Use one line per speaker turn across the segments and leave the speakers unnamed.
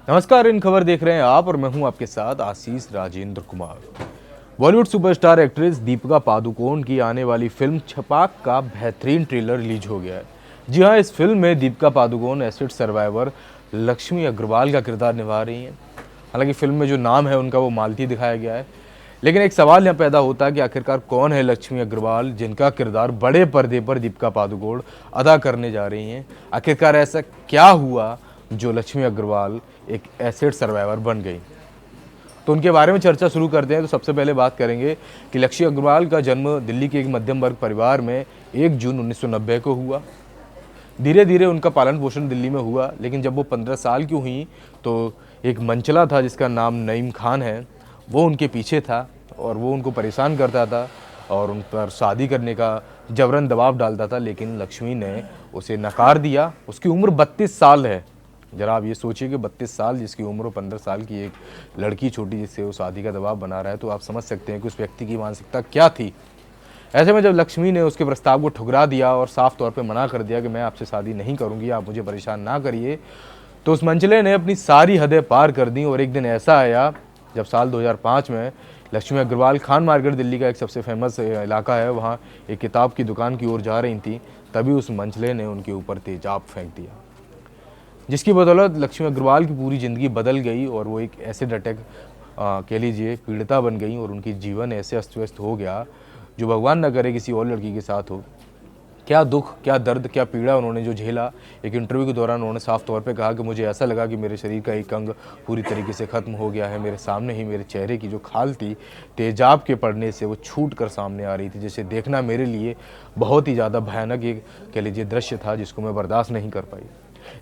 नमस्कार, इन खबर देख रहे हैं आप और मैं हूं आपके साथ आशीष राजेंद्र कुमार। बॉलीवुड सुपरस्टार एक्ट्रेस दीपिका पादुकोण की आने वाली फिल्म छपाक का बेहतरीन ट्रेलर रिलीज हो गया है। जी हां, इस फिल्म में दीपिका पादुकोण एसिड सर्वाइवर लक्ष्मी अग्रवाल का किरदार निभा रही हैं। हालांकि फिल्म में जो नाम है उनका वो मालती दिखाया गया है, लेकिन एक सवाल यहाँ पैदा होता है कि आखिरकार कौन है लक्ष्मी अग्रवाल जिनका किरदार बड़े पर्दे पर दीपिका पादुकोण अदा करने जा रही हैं। आखिरकार ऐसा क्या हुआ जो लक्ष्मी अग्रवाल एक एसिड सर्वाइवर बन गई। तो उनके बारे में चर्चा शुरू करते हैं। तो सबसे पहले बात करेंगे कि लक्ष्मी अग्रवाल का जन्म दिल्ली के एक मध्यम वर्ग परिवार में 1 जून 1990 को हुआ। धीरे धीरे उनका पालन पोषण दिल्ली में हुआ, लेकिन जब वो 15 साल की हुई तो एक मंचला था जिसका नाम नईम खान है, वो उनके पीछे था और वो उनको परेशान करता था और उन पर शादी करने का जबरन दबाव डालता था, लेकिन लक्ष्मी ने उसे नकार दिया। उसकी उम्र 32 साल है। जरा आप ये सोचिए कि 32 साल जिसकी उम्र 15 साल की एक लड़की छोटी जिससे वो शादी का दबाव बना रहा है, तो आप समझ सकते हैं कि उस व्यक्ति की मानसिकता क्या थी। ऐसे में जब लक्ष्मी ने उसके प्रस्ताव को ठुकरा दिया और साफ तौर पे मना कर दिया कि मैं आपसे शादी नहीं करूंगी, आप मुझे परेशान ना करिए, तो उस मंचले ने अपनी सारी हदें पार कर दी। और एक दिन ऐसा आया जब साल 2005 में लक्ष्मी अग्रवाल खान मार्केट, दिल्ली का एक सबसे फेमस इलाका है, वहाँ एक किताब की दुकान की ओर जा रही थी, तभी उस मंचले ने उनके ऊपर तेजाब फेंक दिया, जिसकी बदौलत लक्ष्मी अग्रवाल की पूरी ज़िंदगी बदल गई और वो एक एसिड अटैक कह लीजिए पीड़िता बन गई और उनकी जीवन ऐसे अस्त व्यस्त हो गया जो भगवान न करे किसी और लड़की के साथ हो। क्या दुख, क्या दर्द, क्या पीड़ा उन्होंने जो झेला। एक इंटरव्यू के दौरान उन्होंने साफ तौर पे कहा कि मुझे ऐसा लगा कि मेरे शरीर का एक अंग पूरी तरीके से ख़त्म हो गया है। मेरे सामने ही मेरे चेहरे की जो खाल थी तेजाब के पड़ने से वो छूट कर सामने आ रही थी, जिसे देखना मेरे लिए बहुत ही ज़्यादा भयानक एक कह लीजिए दृश्य था जिसको मैं बर्दाश्त नहीं कर पाई।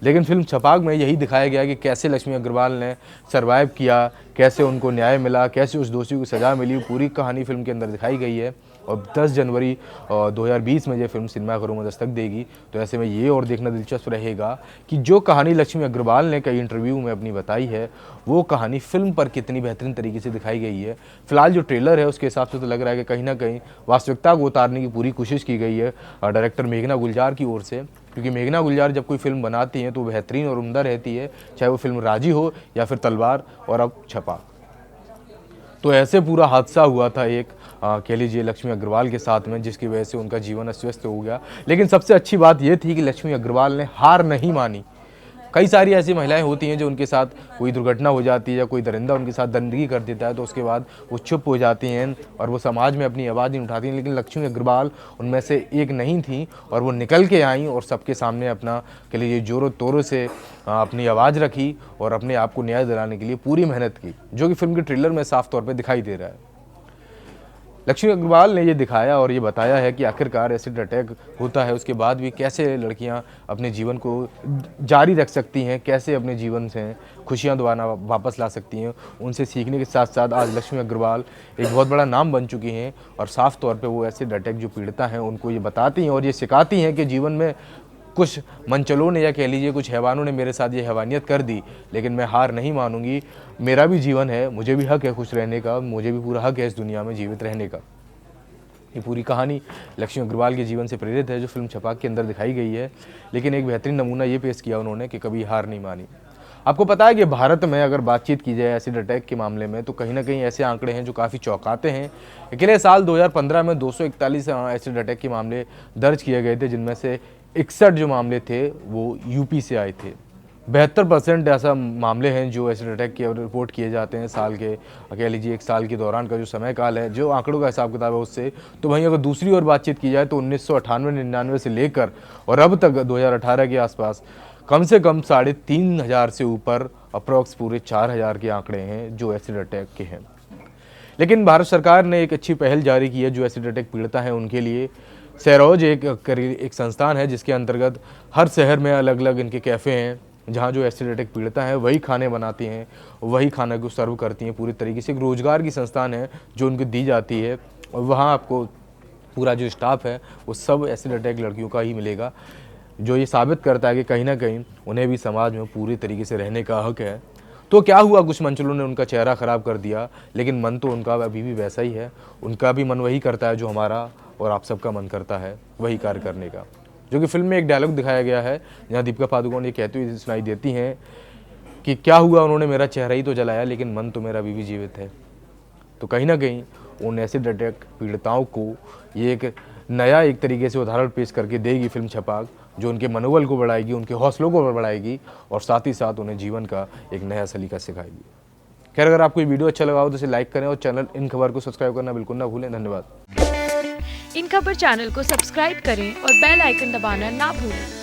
लेकिन फिल्म छपाक में यही दिखाया गया कि कैसे लक्ष्मी अग्रवाल ने सर्वाइव किया, कैसे उनको न्याय मिला, कैसे उस दोषी को सज़ा मिली। पूरी कहानी फिल्म के अंदर दिखाई गई है और 10 जनवरी 2020 में ये फिल्म सिनेमाघरों में दस्तक देगी। तो ऐसे में ये और देखना दिलचस्प रहेगा कि जो कहानी लक्ष्मी अग्रवाल ने कई इंटरव्यू में अपनी बताई है, वो कहानी फिल्म पर कितनी बेहतरीन तरीके से दिखाई गई है। फिलहाल जो ट्रेलर है उसके हिसाब से तो लग रहा है कि कहीं ना कहीं वास्तविकता को उतारने की पूरी कोशिश की गई है डायरेक्टर मेघना गुलजार की ओर से, क्योंकि मेघना गुलजार जब कोई फिल्म बनाती हैं तो बेहतरीन और उम्दा रहती है, चाहे वो फिल्म राजी हो या फिर तलवार और अब छपाक। तो ऐसे पूरा हादसा हुआ था एक कह लीजिए लक्ष्मी अग्रवाल के साथ में, जिसकी वजह से उनका जीवन अस्त व्यस्त हो गया। लेकिन सबसे अच्छी बात यह थी कि लक्ष्मी अग्रवाल ने हार नहीं मानी। कई सारी ऐसी महिलाएं होती हैं जो उनके साथ कोई दुर्घटना हो जाती है या कोई दरिंदा उनके साथ दरिंदगी कर देता है तो उसके बाद वो चुप हो जाती हैं और वो समाज में अपनी आवाज़ नहीं उठाती हैं। लेकिन लक्ष्मी अग्रवाल उनमें से एक नहीं थी और वो निकल के आईं और सबके सामने अपना कह लीजिए जोरों तोरों से अपनी आवाज़ रखी और अपने आप को न्याय दिलाने के लिए पूरी मेहनत की, जो कि फिल्म के ट्रेलर में साफ तौर पर दिखाई दे रहा है। लक्ष्मी अग्रवाल ने ये दिखाया और ये बताया है कि आखिरकार एसिड अटैक होता है उसके बाद भी कैसे लड़कियां अपने जीवन को जारी रख सकती हैं, कैसे अपने जीवन से खुशियां दोबारा वापस ला सकती हैं। उनसे सीखने के साथ साथ आज लक्ष्मी अग्रवाल एक बहुत बड़ा नाम बन चुकी हैं और साफ तौर पे वो एसिड अटैक जो पीड़िता हैं उनको ये बताती हैं और ये सिखाती हैं कि जीवन में कुछ मंचलों ने या कह लीजिए कुछ हैवानों ने मेरे साथ ये हैवानियत कर दी, लेकिन मैं हार नहीं मानूंगी। मेरा भी जीवन है, मुझे भी हक है खुश रहने का, मुझे भी पूरा हक है इस दुनिया में जीवित रहने का। ये पूरी कहानी लक्ष्मी अग्रवाल के जीवन से प्रेरित है जो फिल्म छपाक के अंदर दिखाई गई है। लेकिन एक बेहतरीन नमूना ये पेश किया उन्होंने कि कभी हार नहीं मानी। आपको पता है कि भारत में अगर बातचीत की जाए एसिड अटैक के मामले में तो कहीं ना कहीं ऐसे आंकड़े हैं जो काफ़ी चौंकाते हैं। अकेले साल 2015 में 241 एसिड अटैक के मामले दर्ज किए गए थे, जिनमें से 61 जो मामले थे वो यूपी से आए थे। 72% ऐसा मामले हैं जो एसिड अटैक के रिपोर्ट किए जाते हैं साल के, कह लीजिए एक साल के दौरान का जो समय काल है, जो आंकड़ों का हिसाब किताब है उससे। तो वहीं अगर दूसरी ओर बातचीत की जाए तो 1998-99 से लेकर और अब तक 2018 के आसपास कम से कम 3500 से ऊपर अप्रॉक्स पूरे 4000 के आंकड़े हैं जो एसिड अटैक के हैं। लेकिन भारत सरकार ने एक अच्छी पहल जारी की है जो एसिड अटैक पीड़िता है उनके लिए। सैरोज एक संस्थान है जिसके अंतर्गत हर शहर में अलग अलग इनके कैफ़े हैं जहाँ जो एसिड अटैक पीड़िता हैं वही खाने बनाती हैं, वही खाना को सर्व करती हैं। पूरी तरीके से एक रोज़गार की संस्थान है जो उनको दी जाती है और वहाँ आपको पूरा जो स्टाफ है वो सब एसिड अटैक लड़कियों का ही मिलेगा, जो ये साबित करता है कि कहीं ना कहीं उन्हें भी समाज में पूरी तरीके से रहने का हक है। तो क्या हुआ, कुछ मंचलों ने उनका चेहरा ख़राब कर दिया, लेकिन मन तो उनका अभी भी वैसा ही है। उनका भी मन वही करता है जो हमारा और आप सबका मन करता है, वही कार्य करने का। जो कि फिल्म में एक डायलॉग दिखाया गया है जहाँ दीपिका पादुकोण ये कहती हुई सुनाई देती हैं कि क्या हुआ, उन्होंने मेरा चेहरा ही तो जलाया लेकिन मन तो मेरा अभी भी जीवित है। तो कहीं ना कहीं उन एसिड अटैक पीड़िताओं को ये एक नया एक तरीके से उदाहरण पेश करके देगी फिल्म छपाक, जो उनके मनोबल को बढ़ाएगी, उनके हौसलों को बढ़ाएगी और साथ ही साथ उन्हें जीवन का एक नया सलीका सिखाएगी। खैर, अगर आपको ये वीडियो अच्छा लगा हो तो इसे लाइक करें और चैनल इन खबर को सब्सक्राइब करना बिल्कुल ना भूलें। धन्यवाद।
इन खबर चैनल को सब्सक्राइब करें और बेल आइकन दबाना ना भूलें।